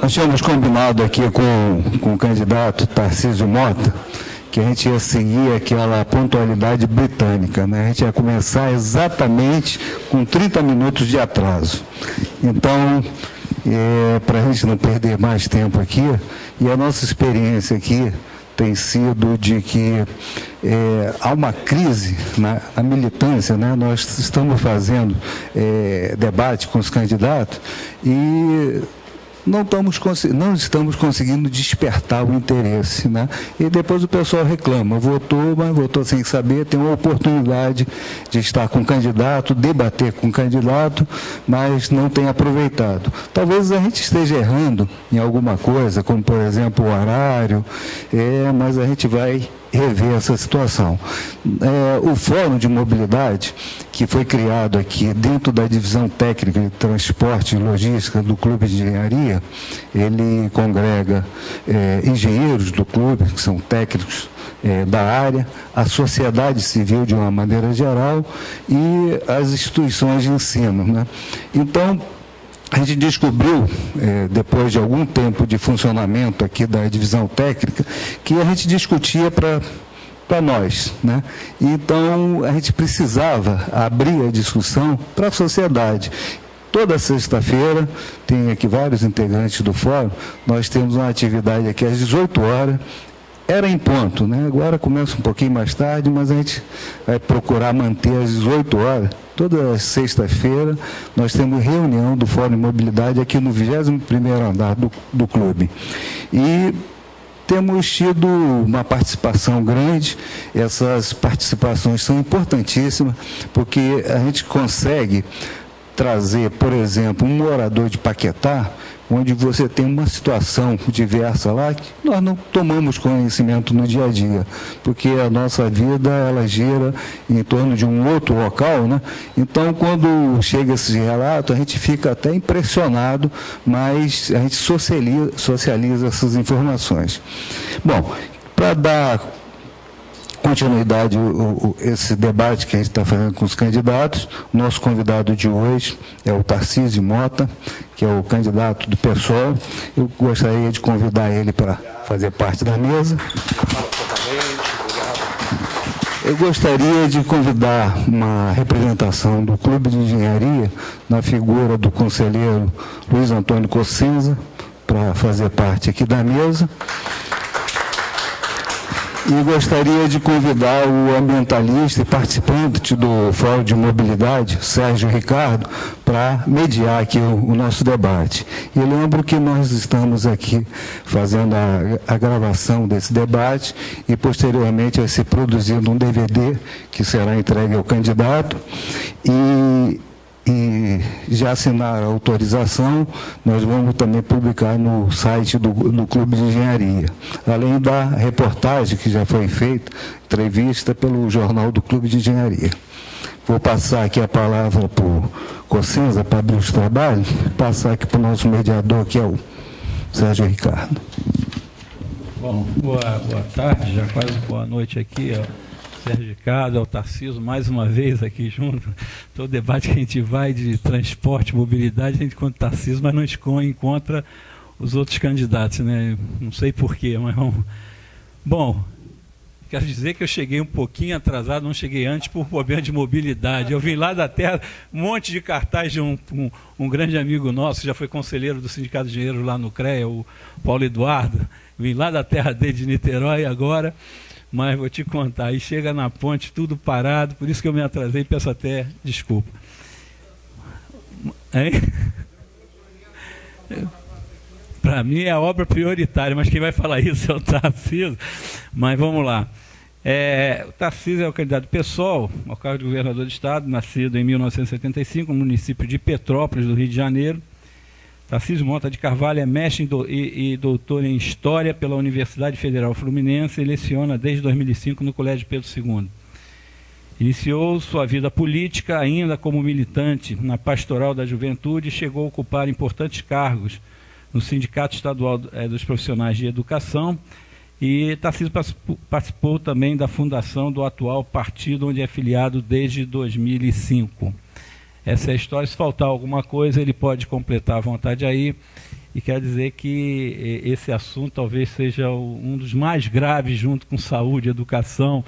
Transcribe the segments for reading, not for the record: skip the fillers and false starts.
Nós tínhamos combinado aqui com o candidato Tarcísio Mota que a gente ia seguir aquela pontualidade britânica, né? A gente ia começar exatamente com 30 minutos de atraso. Então, para a gente não perder mais tempo aqui, e a nossa experiência aqui tem sido de que há uma crise na militância, né? Nós estamos fazendo debate com os candidatos e não estamos conseguindo despertar o interesse, né? E depois o pessoal reclama, votou, mas votou sem saber, tem uma oportunidade de estar com o candidato, debater com o candidato, mas não tem aproveitado. Talvez a gente esteja errando em alguma coisa, como por exemplo o horário, mas a gente vai rever essa situação. O Fórum de Mobilidade, que foi criado aqui dentro da divisão técnica de transporte e logística do Clube de Engenharia, ele congrega engenheiros do clube, que são técnicos da área, a sociedade civil de uma maneira geral e as instituições de ensino, né? Então, a gente descobriu, depois de algum tempo de funcionamento aqui da divisão técnica, que a gente discutia para nós, né? Então, a gente precisava abrir a discussão para a sociedade. Toda sexta-feira, tem aqui vários integrantes do fórum, nós temos uma atividade aqui às 18 horas, era em ponto, né? Agora começa um pouquinho mais tarde, mas a gente vai procurar manter às 18 horas. Toda sexta-feira nós temos reunião do Fórum de Mobilidade aqui no 21º andar do clube. E temos tido uma participação grande, essas participações são importantíssimas, porque a gente consegue trazer, por exemplo, um morador de Paquetá, onde você tem uma situação diversa lá que nós não tomamos conhecimento no dia a dia, porque a nossa vida, ela gira em torno de um outro local, né? Então, quando chega esse relato, a gente fica até impressionado, mas a gente socializa essas informações. Bom, para dar continuidade esse debate que a gente está fazendo com os candidatos, nosso convidado de hoje é o Tarcísio Mota, que é o candidato do PSOL. Eu gostaria de convidar ele para fazer parte da mesa. Eu gostaria de convidar uma representação do Clube de Engenharia, na figura do conselheiro Luiz Antônio Cossenza, para fazer parte aqui da mesa. E gostaria de convidar o ambientalista e participante do Fórum de Mobilidade, Sérgio Ricardo, para mediar aqui o nosso debate. E lembro que nós estamos aqui fazendo a gravação desse debate e, posteriormente, vai ser produzido um DVD que será entregue ao candidato e já assinar a autorização, nós vamos também publicar no site do Clube de Engenharia, além da reportagem que já foi feita, entrevista pelo jornal do Clube de Engenharia. Vou passar aqui a palavra para o Cossenza para abrir os trabalhos, passar aqui para o nosso mediador, que é o Sérgio Ricardo. Bom, boa tarde, já quase boa noite aqui, Sérgio Ricardo, o Tarcísio, mais uma vez aqui junto. Todo debate que a gente vai de transporte, mobilidade, a gente encontra o Tarcísio, mas não encontra os outros candidatos, né? Não sei porquê, mas vamos. Bom, quero dizer que eu cheguei um pouquinho atrasado, não cheguei antes por problema de mobilidade. Eu vim lá da terra, um monte de cartaz de um grande amigo nosso, que já foi conselheiro do Sindicato de Engenheiros lá no CREA, o Paulo Eduardo. Vim lá da terra dele, de Niterói, agora. Mas vou te contar, aí chega na ponte, tudo parado, por isso que eu me atrasei, peço até desculpa. Para mim é a obra prioritária, mas quem vai falar isso é o Tarcísio. Mas vamos lá. O Tarcísio é o candidato do PSOL, ao cargo de governador do Estado, nascido em 1975, no município de Petrópolis, do Rio de Janeiro. Tarcísio Mota de Carvalho é mestre e doutor em História pela Universidade Federal Fluminense e leciona desde 2005 no Colégio Pedro II. Iniciou sua vida política ainda como militante na Pastoral da Juventude e chegou a ocupar importantes cargos no Sindicato Estadual dos Profissionais de Educação, e Tarcísio participou também da fundação do atual partido, onde é filiado desde 2005. Essa é a história. Se faltar alguma coisa, ele pode completar à vontade aí. e quero dizer que esse assunto talvez seja um dos mais graves, junto com saúde e educação,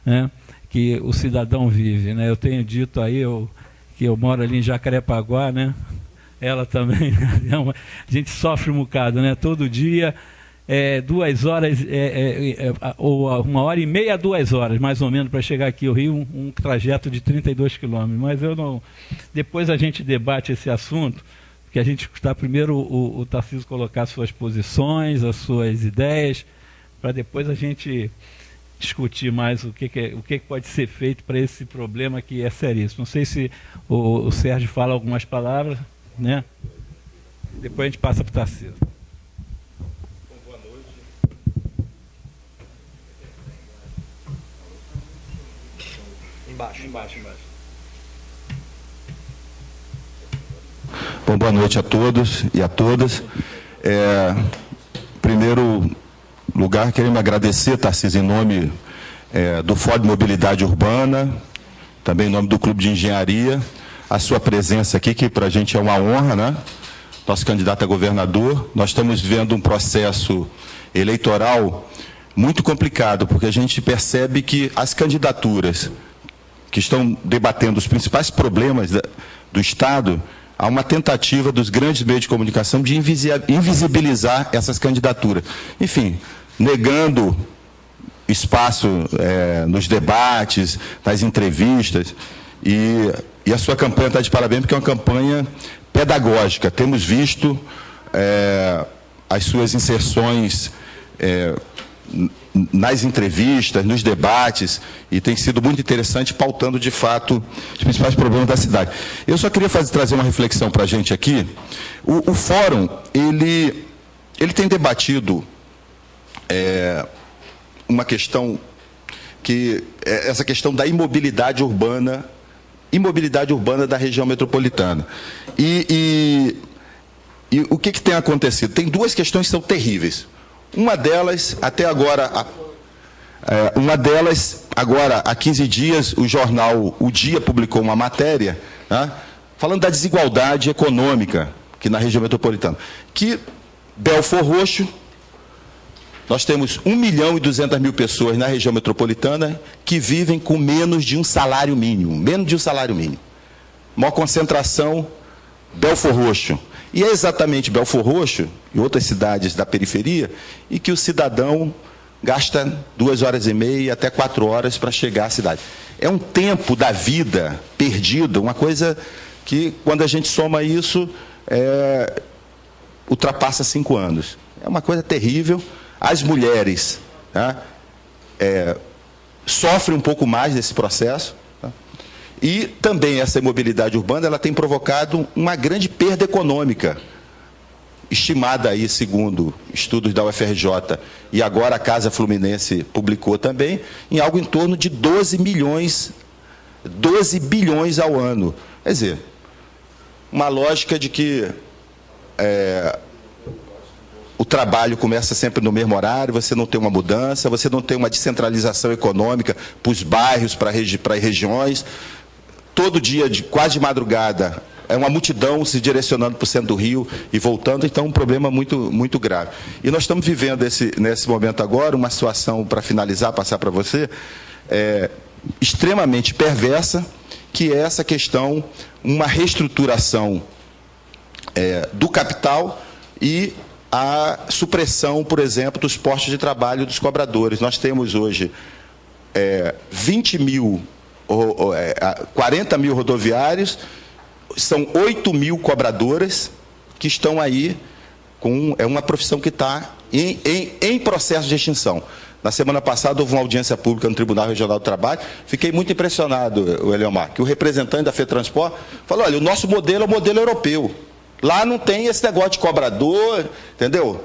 né, que o cidadão vive, né? Eu tenho dito aí que eu moro ali em Jacarepaguá, né? Ela também, a gente sofre um bocado, né? Todo dia, 2 horas, ou 1h30 a 2 horas, mais ou menos, para chegar aqui ao Rio, um trajeto de 32 quilômetros. Mas eu não... Depois a gente debate esse assunto, porque a gente está primeiro o Tarcísio colocar suas posições, as suas ideias, para depois a gente discutir mais o que pode ser feito para esse problema que é seríssimo. Não sei se o Sérgio fala algumas palavras, né? Depois a gente passa para o Tarcísio. Boa noite. Embaixo. Bom, boa noite a todos e a todas. Primeiro lugar, queremos agradecer, Tarcísio, em nome do Fórum de Mobilidade Urbana, também em nome do Clube de Engenharia, a sua presença aqui, que para a gente é uma honra, né? Nosso candidato a governador. Nós estamos vivendo um processo eleitoral muito complicado, porque a gente percebe que as candidaturas que estão debatendo os principais problemas do Estado, há uma tentativa dos grandes meios de comunicação de invisibilizar essas candidaturas. Enfim, negando espaço nos debates, nas entrevistas, e a sua campanha está de parabéns, porque é uma campanha pedagógica. Temos visto as suas inserções nas entrevistas, nos debates, e tem sido muito interessante, pautando, de fato, os principais problemas da cidade. Eu só queria trazer uma reflexão para a gente aqui. O Fórum, ele tem debatido uma questão essa questão da imobilidade urbana da região metropolitana. E o que tem acontecido? Tem 2 questões que são terríveis. Uma delas, até agora, agora, há 15 dias, o jornal O Dia publicou uma matéria, né, falando da desigualdade econômica aqui na região metropolitana. Que Belford Roxo, nós temos 1.200.000 pessoas na região metropolitana que vivem com menos de um salário mínimo. Menos de um salário mínimo. Maior concentração, Belford Roxo. E é exatamente Belford Roxo e outras cidades da periferia em que o cidadão gasta 2h30 até 4 horas para chegar à cidade. É um tempo da vida perdido, uma coisa que, quando a gente soma isso, ultrapassa 5 anos. É uma coisa terrível. As mulheres, né, sofrem um pouco mais desse processo. E também essa imobilidade urbana, ela tem provocado uma grande perda econômica, estimada aí, segundo estudos da UFRJ, e agora a Casa Fluminense publicou também, em algo em torno de 12 bilhões ao ano. Quer dizer, uma lógica de que o trabalho começa sempre no mesmo horário, você não tem uma mudança, você não tem uma descentralização econômica para os bairros, para as regiões. Todo dia, quase de madrugada, é uma multidão se direcionando para o centro do Rio e voltando, então é um problema muito, muito grave. E nós estamos vivendo nesse momento agora uma situação, para finalizar, passar para você, extremamente perversa, que é essa questão, uma reestruturação do capital e a supressão, por exemplo, dos postos de trabalho dos cobradores. Nós temos hoje 40 mil rodoviários, são 8 mil cobradoras que estão aí com... É uma profissão que está em processo de extinção. Na semana passada houve uma audiência pública no Tribunal Regional do Trabalho. Fiquei muito impressionado, Eliomar, que o representante da FETransport falou: olha, o nosso modelo é o modelo europeu. Lá não tem esse negócio de cobrador, entendeu?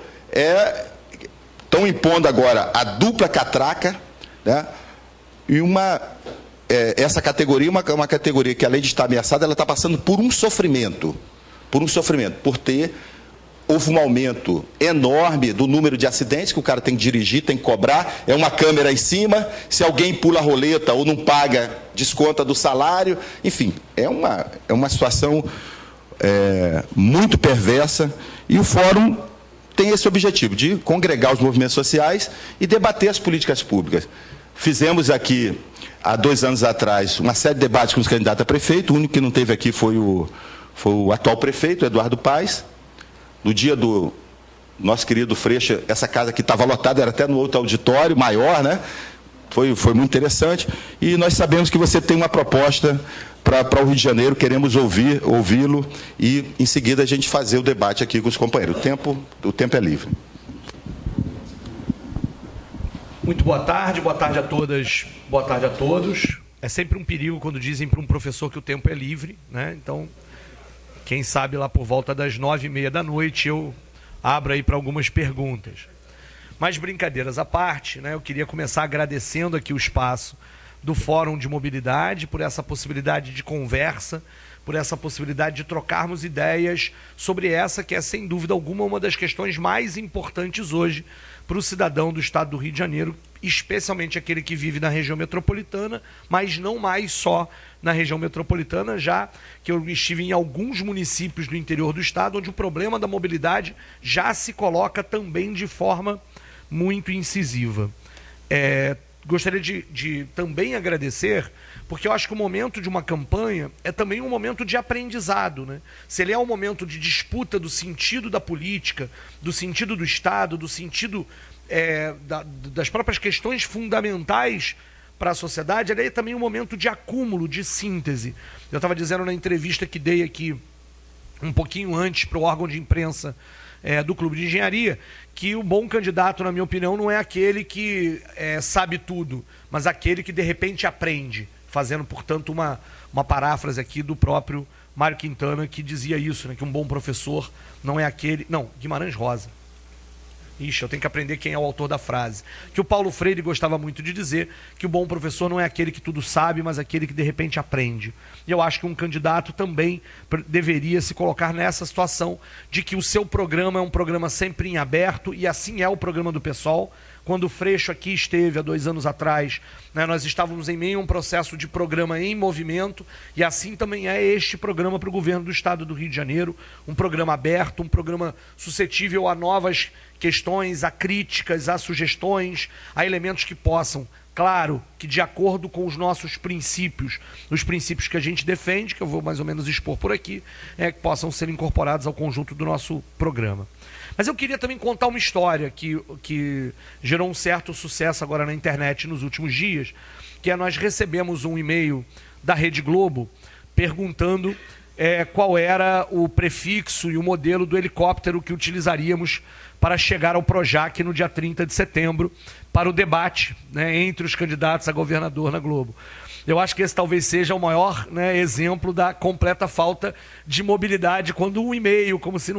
Estão impondo agora a dupla catraca, né? E essa categoria, uma categoria que, além de estar ameaçada, ela está passando por um sofrimento. Houve um aumento enorme do número de acidentes que o cara tem que dirigir, tem que cobrar, é uma câmera em cima, se alguém pula a roleta ou não paga, desconta do salário, enfim, é uma situação muito perversa E o fórum tem esse objetivo de congregar os movimentos sociais e debater as políticas públicas. Fizemos aqui, há 2 anos atrás, uma série de debates com os candidatos a prefeito. O único que não teve aqui foi o atual prefeito, Eduardo Paes. No dia do nosso querido Freixo, essa casa aqui estava lotada, era até no outro auditório, maior, né? Foi muito interessante. E nós sabemos que você tem uma proposta para o Rio de Janeiro, queremos ouvi-lo e, em seguida, a gente fazer o debate aqui com os companheiros. O tempo é livre. Muito boa tarde a todas, boa tarde a todos. É sempre um perigo quando dizem para um professor que o tempo é livre, né? Então, quem sabe lá por volta das 9h30 da noite eu abro aí para algumas perguntas. Mas brincadeiras à parte, né? Eu queria começar agradecendo aqui o espaço do Fórum de Mobilidade, por essa possibilidade de conversa, por essa possibilidade de trocarmos ideias sobre essa que é, sem dúvida alguma, uma das questões mais importantes hoje para o cidadão do estado do Rio de Janeiro, especialmente aquele que vive na região metropolitana, mas não mais só na região metropolitana, já que eu estive em alguns municípios do interior do estado, onde o problema da mobilidade já se coloca também de forma muito incisiva. Gostaria de também agradecer, porque eu acho que o momento de uma campanha é também um momento de aprendizado, né? Se ele é um momento de disputa do sentido da política, do sentido do Estado, do sentido das próprias questões fundamentais para a sociedade, ele é também um momento de acúmulo, de síntese. Eu estava dizendo na entrevista que dei aqui um pouquinho antes para o órgão de imprensa do Clube de Engenharia, que o bom candidato, na minha opinião, não é aquele que sabe tudo, mas aquele que de repente aprende, fazendo, portanto, uma paráfrase aqui do próprio Mário Quintana, que dizia isso, né, que um bom professor não é aquele... Não, Guimarães Rosa. Ixi, eu tenho que aprender quem é o autor da frase. Que o Paulo Freire gostava muito de dizer que o bom professor não é aquele que tudo sabe, mas aquele que de repente aprende. E eu acho que um candidato também deveria se colocar nessa situação de que o seu programa é um programa sempre em aberto, e assim é o programa do PSOL. Quando o Freixo aqui esteve há 2 anos atrás, né, nós estávamos em meio a um processo de programa em movimento, e assim também é este programa para o governo do estado do Rio de Janeiro, um programa aberto, um programa suscetível a novas questões, a críticas, a sugestões, a elementos que possam, claro, que de acordo com os nossos princípios, os princípios que a gente defende, que eu vou mais ou menos expor por aqui, que possam ser incorporados ao conjunto do nosso programa. Mas eu queria também contar uma história que gerou um certo sucesso agora na internet nos últimos dias, que nós recebemos um e-mail da Rede Globo perguntando qual era o prefixo e o modelo do helicóptero que utilizaríamos para chegar ao Projac no dia 30 de setembro, para o debate, né, entre os candidatos a governador na Globo. Eu acho que esse talvez seja o maior, né, exemplo da completa falta de mobilidade, quando um e-mail, como se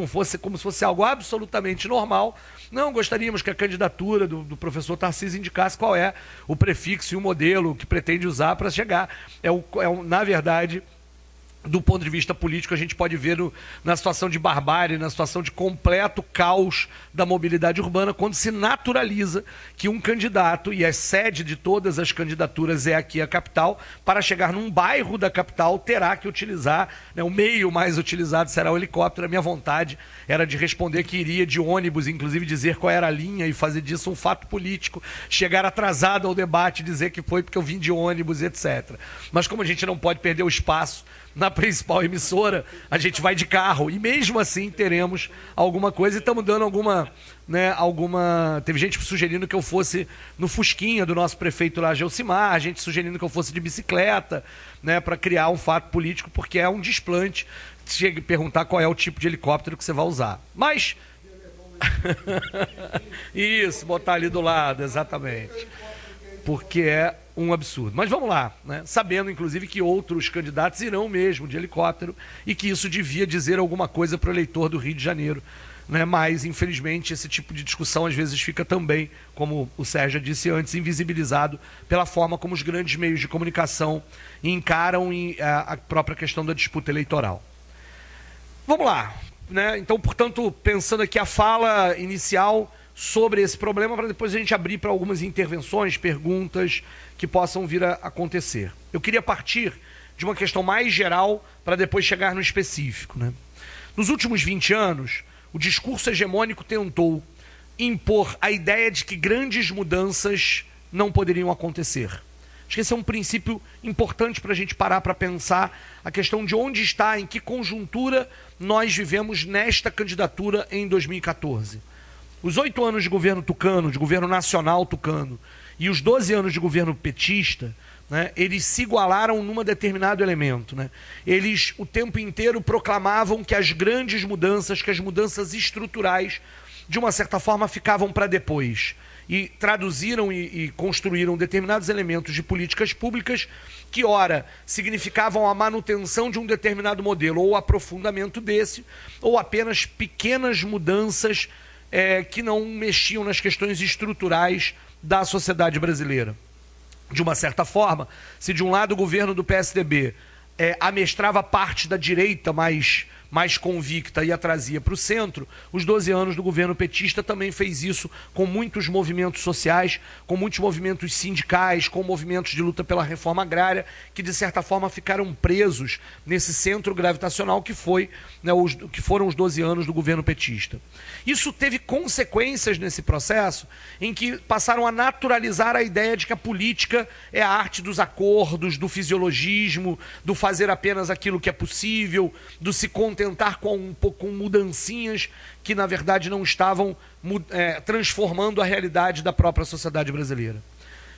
fosse algo absolutamente normal. Não, gostaríamos que a candidatura do professor Tarcísio indicasse qual é o prefixo e o modelo que pretende usar para chegar. Na verdade, do ponto de vista político, a gente pode ver na situação de barbárie, na situação de completo caos da mobilidade urbana, quando se naturaliza que um candidato, e a sede de todas as candidaturas é aqui a capital, para chegar num bairro da capital terá que utilizar, né, o meio mais utilizado será o helicóptero. A minha vontade era de responder que iria de ônibus, inclusive dizer qual era a linha e fazer disso um fato político, chegar atrasado ao debate, dizer que foi porque eu vim de ônibus, etc. Mas como a gente não pode perder o espaço na principal emissora, a gente vai de carro, e mesmo assim teremos alguma coisa, e estamos dando teve gente sugerindo que eu fosse no Fusquinha do nosso prefeito lá, Gelsimar, gente sugerindo que eu fosse de bicicleta, né, para criar um fato político, porque é um desplante chega e perguntar qual é o tipo de helicóptero que você vai usar. Mas isso, botar ali do lado, exatamente, porque é um absurdo. Mas vamos lá, né? Sabendo, inclusive, que outros candidatos irão mesmo de helicóptero e que isso devia dizer alguma coisa para o eleitor do Rio de Janeiro, né? Mas, infelizmente, esse tipo de discussão às vezes fica também, como o Sérgio disse antes, invisibilizado pela forma como os grandes meios de comunicação encaram a própria questão da disputa eleitoral. Vamos lá, né? Então, portanto, pensando aqui a fala inicial sobre esse problema, para depois a gente abrir para algumas intervenções, perguntas que possam vir a acontecer. Eu queria partir de uma questão mais geral para depois chegar no específico, né? Nos últimos 20 anos, o discurso hegemônico tentou impor a ideia de que grandes mudanças não poderiam acontecer. Acho que esse é um princípio importante para a gente parar para pensar a questão de onde está, em que conjuntura nós vivemos nesta candidatura em 2014. Os 8 anos de governo tucano, de governo nacional tucano, e os 12 anos de governo petista, né, eles se igualaram num determinado elemento. Né? Eles o tempo inteiro proclamavam que as grandes mudanças, que as mudanças estruturais, de uma certa forma, ficavam para depois. E traduziram e construíram determinados elementos de políticas públicas que, ora, significavam a manutenção de um determinado modelo, ou o aprofundamento desse, ou apenas pequenas mudanças que não mexiam nas questões estruturais da sociedade brasileira. De uma certa forma, se de um lado o governo do PSDB amestrava parte da direita mais convicta e a trazia para o centro, os 12 anos do governo petista também fez isso com muitos movimentos sociais, com muitos movimentos sindicais, com movimentos de luta pela reforma agrária, que de certa forma ficaram presos nesse centro gravitacional que foram os 12 anos do governo petista. Isso teve consequências nesse processo, em que passaram a naturalizar a ideia de que a política é a arte dos acordos, do fisiologismo, do fazer apenas aquilo que é possível, do se contentar com mudancinhas que, na verdade, não estavam transformando a realidade da própria sociedade brasileira.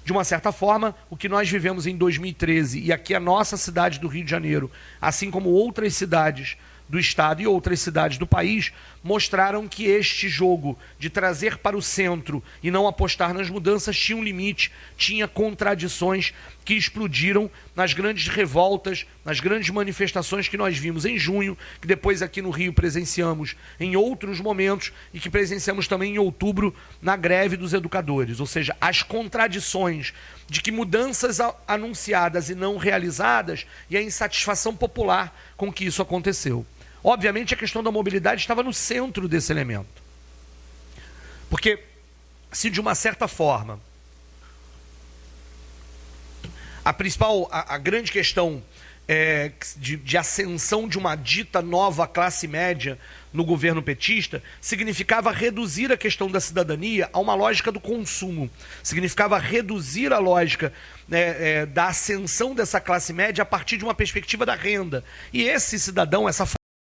De uma certa forma, o que nós vivemos em 2013, e aqui a nossa cidade do Rio de Janeiro, assim como outras cidades do estado e outras cidades do país, mostraram que este jogo de trazer para o centro e não apostar nas mudanças tinha um limite, tinha contradições que explodiram nas grandes revoltas, nas grandes manifestações que nós vimos em junho, que depois aqui no Rio presenciamos em outros momentos e que presenciamos também em outubro na greve dos educadores. Ou seja, as contradições de que mudanças anunciadas e não realizadas e a insatisfação popular com que isso aconteceu. Obviamente, a questão da mobilidade estava no centro desse elemento. Porque, se de uma certa forma, a grande questão de ascensão de uma dita nova classe média no governo petista significava reduzir a questão da cidadania a uma lógica do consumo, significava reduzir a lógica da ascensão dessa classe média a partir de uma perspectiva da renda. E esse cidadão, essa